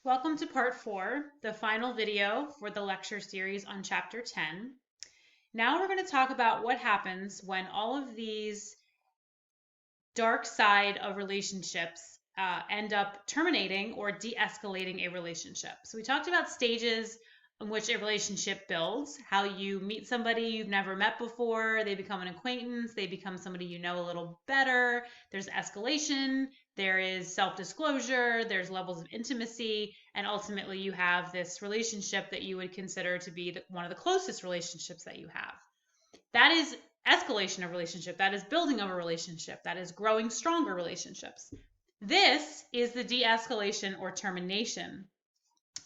Welcome to part 4, the final video for the lecture series on chapter 10. Now we're going to talk about what happens when all of these dark side of relationships end up terminating or de-escalating a relationship. So we talked about stages in which a relationship builds, how you meet somebody you've never met before, they become an acquaintance, they become somebody you know a little better, there's escalation, there is self-disclosure, there's levels of intimacy, and ultimately you have this relationship that you would consider to be one of the closest relationships that you have. That is escalation of relationship. That is building of a relationship. That is growing stronger relationships. This is the de-escalation or termination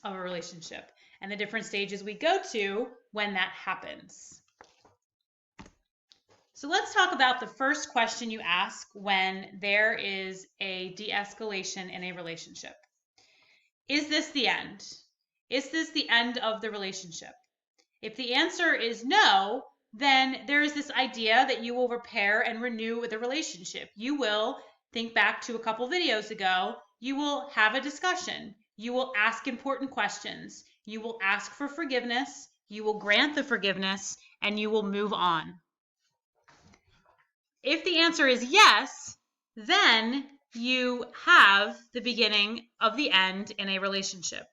of a relationship and the different stages we go to when that happens. So let's talk about the first question you ask when there is a de-escalation in a relationship. Is this the end? Is this the end of the relationship? If the answer is no, then there is this idea that you will repair and renew the relationship. You will think back to a couple videos ago. You will have a discussion. You will ask important questions. You will ask for forgiveness. You will grant the forgiveness, and you will move on. If the answer is yes, then you have the beginning of the end in a relationship.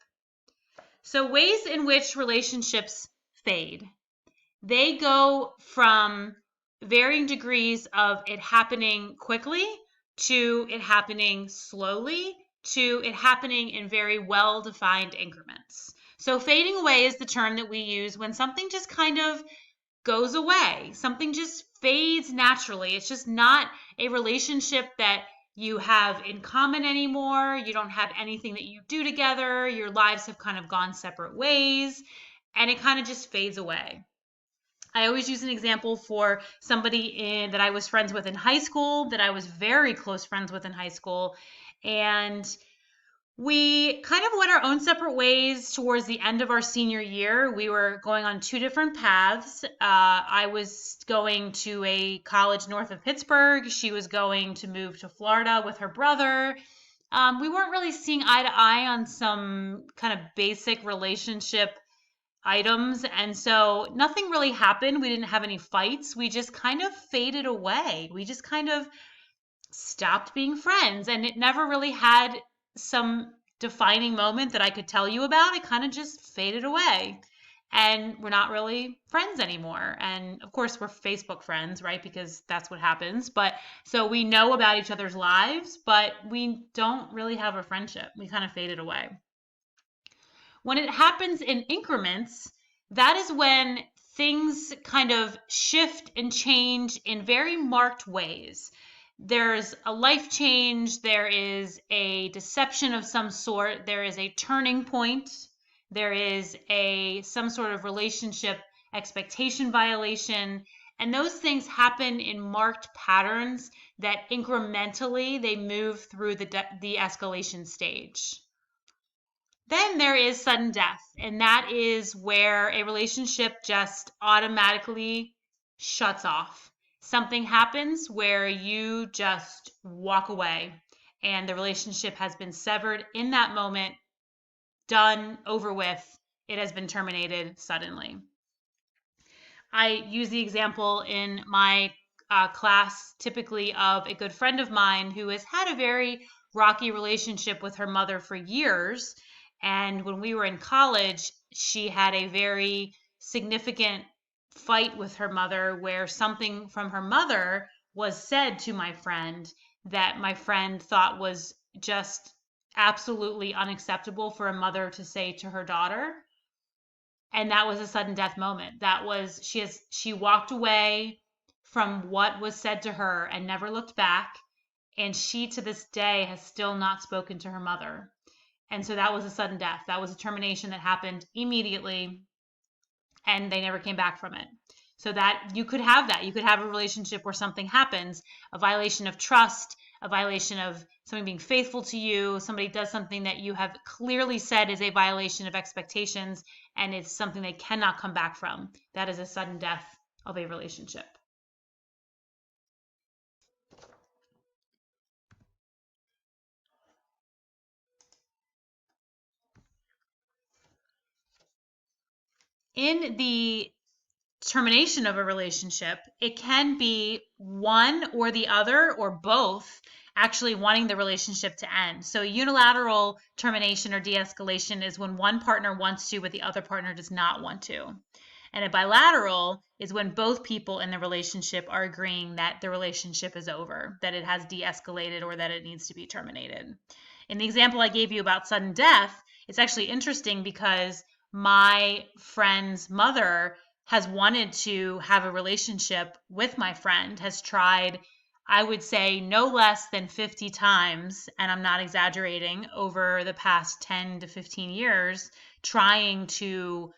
So ways in which relationships fade. They go from varying degrees of it happening quickly to it happening slowly to it happening in very well-defined increments. So fading away is the term that we use when something just kind of goes away. Something just fades naturally. It's just not a relationship that you have in common anymore. You don't have anything that you do together. Your lives have kind of gone separate ways, and it kind of just fades away. I always use an example for somebody that I was friends with in high school, that I was very close friends with in high school. And we kind of went our own separate ways towards the end of our senior year. We were going on two different paths. I was going to a college north of Pittsburgh. She was going to move to Florida with her brother. We weren't really seeing eye to eye on some kind of basic relationship items. And so nothing really happened. We didn't have any fights. We just kind of faded away. We just kind of stopped being friends. And it never really had some defining moment that I could tell you about. It kind of just faded away. And we're not really friends anymore. And of course, we're Facebook friends, right? Because that's what happens. But so we know about each other's lives, but we don't really have a friendship. We kind of faded away. When it happens in increments, that is when things kind of shift and change in very marked ways. There's a life change, there is a deception of some sort, there is a turning point, there is some sort of relationship expectation violation, and those things happen in marked patterns that incrementally they move through the escalation stage. Then there is sudden death, and that is where a relationship just automatically shuts off. Something happens where you just walk away, and the relationship has been severed in that moment, done, over with. It has been terminated suddenly. I use the example in my class typically of a good friend of mine who has had a very rocky relationship with her mother for years. And when we were in college, she had a very significant fight with her mother where something from her mother was said to my friend that my friend thought was just absolutely unacceptable for a mother to say to her daughter. And that was a sudden death moment. That was she walked away from what was said to her and never looked back. And she to this day has still not spoken to her mother. And so that was a sudden death. That was a termination that happened immediately, and they never came back from it. So that you could have that. You could have a relationship where something happens, a violation of trust, a violation of somebody being faithful to you, somebody does something that you have clearly said is a violation of expectations, and it's something they cannot come back from. That is a sudden death of a relationship. in the termination of a relationship, it can be one or the other or both actually wanting the relationship to end. So unilateral termination or de-escalation is when one partner wants to, but the other partner does not want to. And a bilateral is when both people in the relationship are agreeing that the relationship is over, that it has de-escalated, or that it needs to be terminated. In the example I gave you about sudden death, it's actually interesting because my friend's mother has wanted to have a relationship with my friend, has tried, I would say, no less than 50 times, and I'm not exaggerating, over the past 10 to 15 years, trying to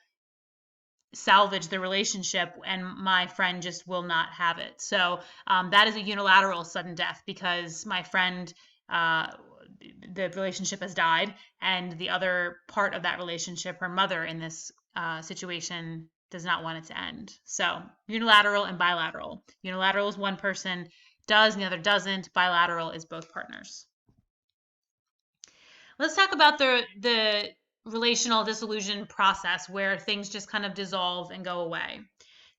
salvage the relationship, and my friend just will not have it. So that is a unilateral sudden death because my friend, the relationship has died, and the other part of that relationship, her mother in this situation, does not want it to end. So unilateral and bilateral. Unilateral is one person does and the other doesn't. Bilateral is both partners. Let's talk about the relational dissolution process where things just kind of dissolve and go away.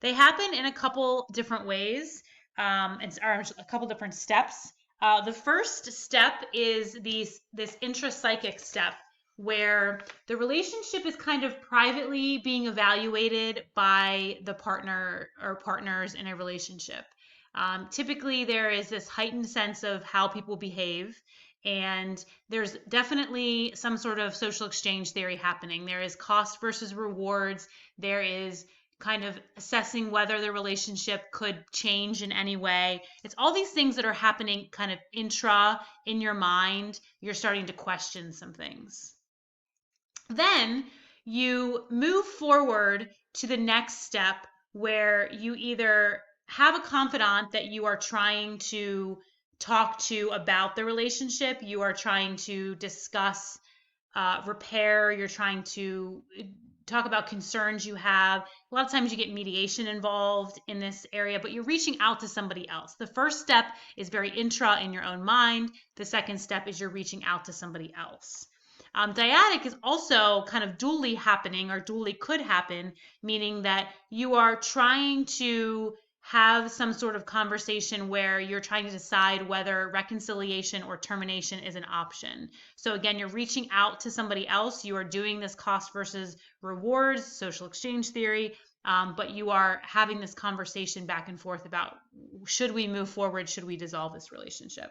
They happen in a couple different ways, or a couple different steps. The first step is this intrapsychic step where the relationship is kind of privately being evaluated by the partner or partners in a relationship. Typically, there is this heightened sense of how people behave, and there's definitely some sort of social exchange theory happening. There is cost versus rewards. There is kind of assessing whether the relationship could change in any way. It's all these things that are happening kind of in your mind. You're starting to question some things. Then you move forward to the next step where you either have a confidant that you are trying to talk to about the relationship, you are trying to discuss repair, you're trying to talk about concerns you have. A lot of times you get mediation involved in this area, but you're reaching out to somebody else. The first step is very intra in your own mind. The second step is you're reaching out to somebody else. Dyadic is also kind of dually happening, or dually could happen, meaning that you are trying to have some sort of conversation where you're trying to decide whether reconciliation or termination is an option. So again, you're reaching out to somebody else. You are doing this cost versus rewards, social exchange theory, but you are having this conversation back and forth about, should we move forward? Should we dissolve this relationship?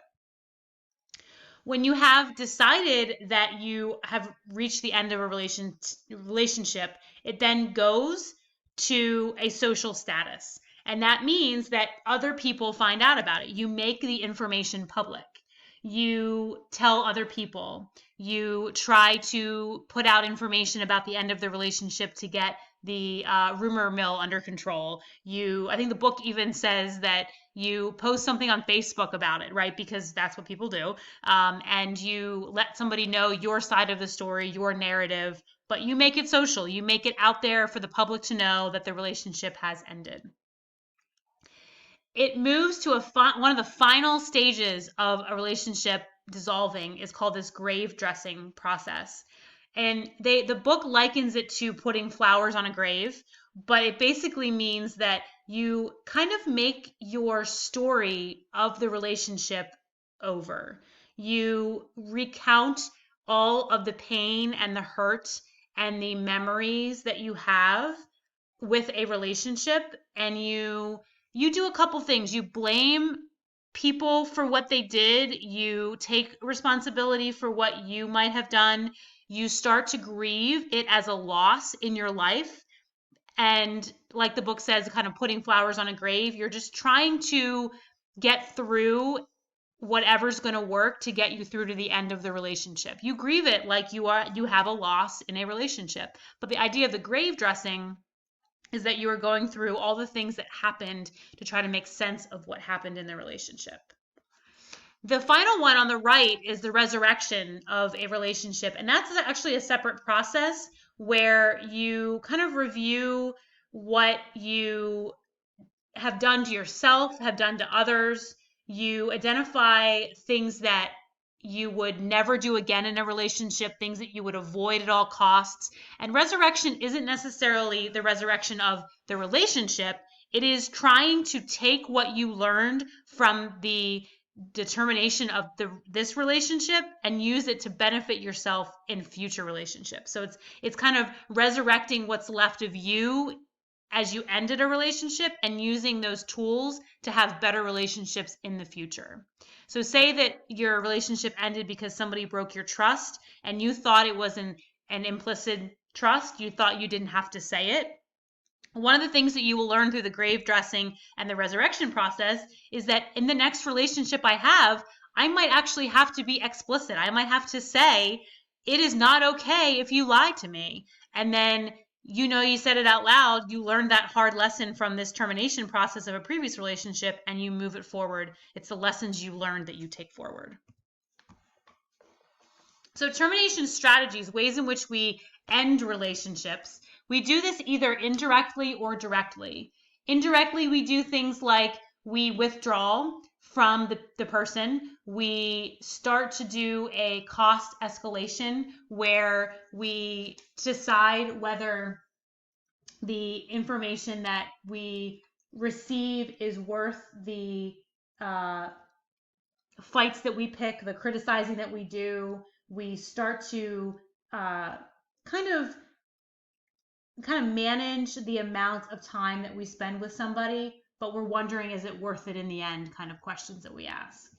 When you have decided that you have reached the end of a relationship, it then goes to a social status. And that means that other people find out about it. You make the information public. You tell other people. You try to put out information about the end of the relationship to get the rumor mill under control. I think the book even says that you post something on Facebook about it, right? Because that's what people do. And you let somebody know your side of the story, your narrative, but you make it social. You make it out there for the public to know that the relationship has ended. It moves to one of the final stages of a relationship dissolving is called this grave dressing process. And the book likens it to putting flowers on a grave, but it basically means that you kind of make your story of the relationship over. You recount all of the pain and the hurt and the memories that you have with a relationship, and you do a couple things. You blame people for what they did. You take responsibility for what you might have done. You start to grieve it as a loss in your life. And like the book says, kind of putting flowers on a grave, you're just trying to get through whatever's going to work to get you through to the end of the relationship. You grieve it like you have a loss in a relationship. But the idea of the grave dressing is that you are going through all the things that happened to try to make sense of what happened in the relationship. The final one on the right is the resurrection of a relationship. And that's actually a separate process where you kind of review what you have done to yourself, have done to others. You identify things that you would never do again in a relationship, things that you would avoid at all costs. And resurrection isn't necessarily the resurrection of the relationship. It is trying to take what you learned from the determination of this relationship and use it to benefit yourself in future relationships. So it's kind of resurrecting what's left of you as you ended a relationship and using those tools to have better relationships in the future. So say that your relationship ended because somebody broke your trust and you thought it was an implicit trust. You thought you didn't have to say it. One of the things that you will learn through the grave dressing and the resurrection process is that in the next relationship I have, I might actually have to be explicit. I might have to say, it is not okay if you lie to me. And then you said it out loud, you learned that hard lesson from this termination process of a previous relationship, and you move it forward. It's the lessons you learned that you take forward. So termination strategies, ways in which we end relationships. We do this either indirectly or directly. Indirectly, we do things like we withdraw from the person. We start to do a cost escalation where we decide whether the information that we receive is worth the fights that we pick, the criticizing that we do. We start to kind of manage the amount of time that we spend with somebody, but we're wondering, is it worth it in the end, kind of questions that we ask.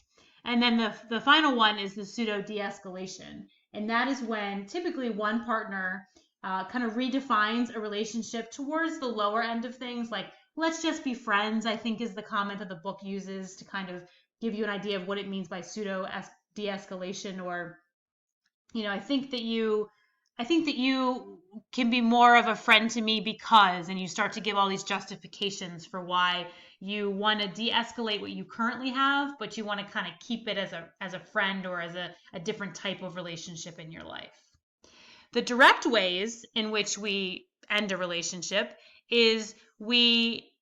And then the final one is the pseudo de-escalation. And that is when typically one partner kind of redefines a relationship towards the lower end of things, like let's just be friends, I think is the comment that the book uses to kind of give you an idea of what it means by pseudo de-escalation. Or, I think that you can be more of a friend to me because, and you start to give all these justifications for why you want to de-escalate what you currently have, but you want to kind of keep it as a friend or as a different type of relationship in your life. The direct ways in which we end a relationship is we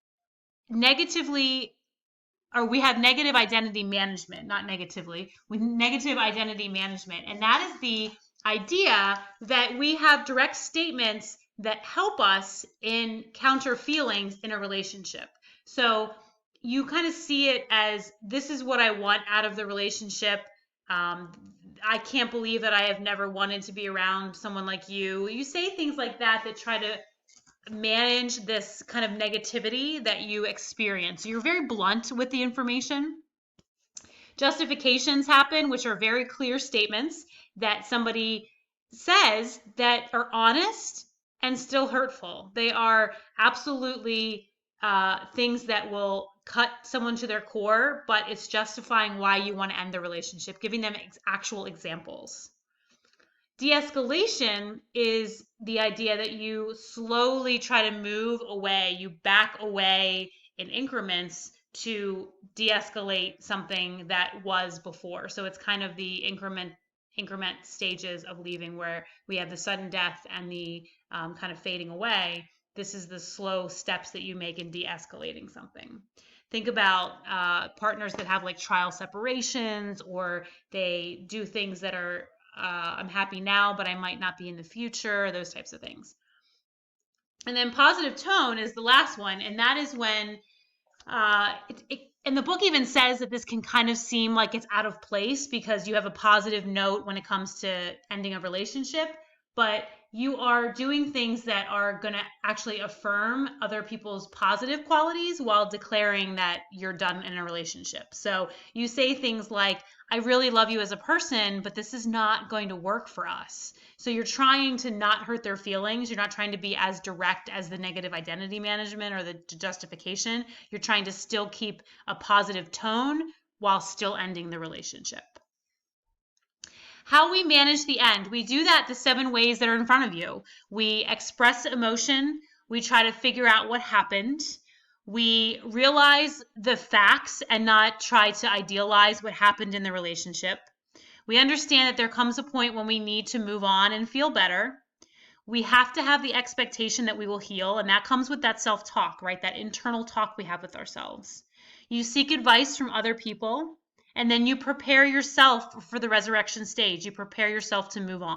have negative identity management, not negatively, with negative identity management. And that is the idea that we have direct statements that help us in counter feelings in a relationship. So you kind of see it as, this is what I want out of the relationship. I can't believe that I have never wanted to be around someone like you. You say things like that try to manage this kind of negativity that you experience. You're very blunt with the information. Justifications happen, which are very clear statements that somebody says that are honest and still hurtful. They are absolutely things that will cut someone to their core, but it's justifying why you want to end the relationship, giving them actual examples. De-escalation is the idea that you slowly try to move away, you back away in increments to de-escalate something that was before. So it's kind of the increment stages of leaving, where we have the sudden death and the kind of fading away. This is the slow steps that you make in de-escalating something. Think about partners that have like trial separations, or they do things that are I'm happy now, but I might not be in the future, those types of things. And then positive tone is the last one. And that is when, and the book even says that this can kind of seem like it's out of place because you have a positive note when it comes to ending a relationship, but you are doing things that are going to actually affirm other people's positive qualities while declaring that you're done in a relationship. So you say things like, I really love you as a person, but this is not going to work for us. So you're trying to not hurt their feelings. You're not trying to be as direct as the negative identity management or the justification. You're trying to still keep a positive tone while still ending the relationship. How we manage the end. We do that the 7 ways that are in front of you. We express emotion. We try to figure out what happened. We realize the facts and not try to idealize what happened in the relationship. We understand that there comes a point when we need to move on and feel better. We have to have the expectation that we will heal, and that comes with that self-talk, right? That internal talk we have with ourselves. You seek advice from other people, and then you prepare yourself for the resurrection stage. You prepare yourself to move on.